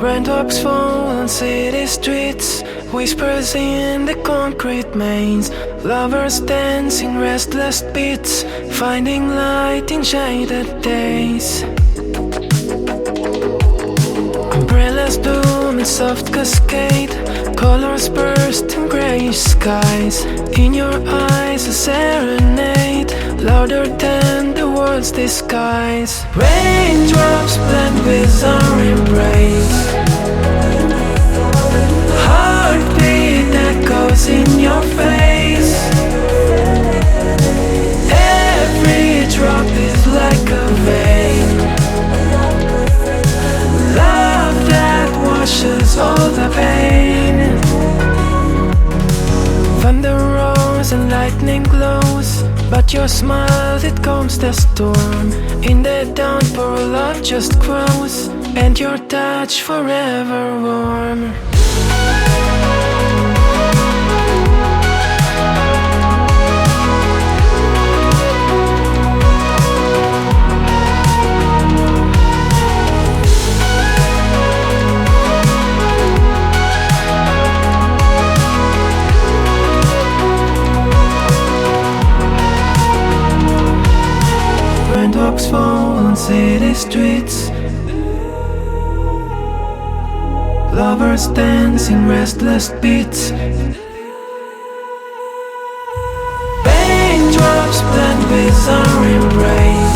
Raindrops fall on city streets, whispers in the concrete mains. Lovers dancing restless beats, finding light in shaded days. Umbrellas bloom in soft cascade, colors burst in greyish skies. In your eyes a serenade, louder than the world's disguise. Raindrops blend with our embrace, heartbeat echoes in your face. Every drop is like a vein, love that washes all the pain. Thunder roars and lightning glows, but your smile, it calms the storm. In the downpour, love just grows, and your touch forever warm. Raindrops fall on city streets, lovers dancing restless beats. Raindrops blend with our embrace,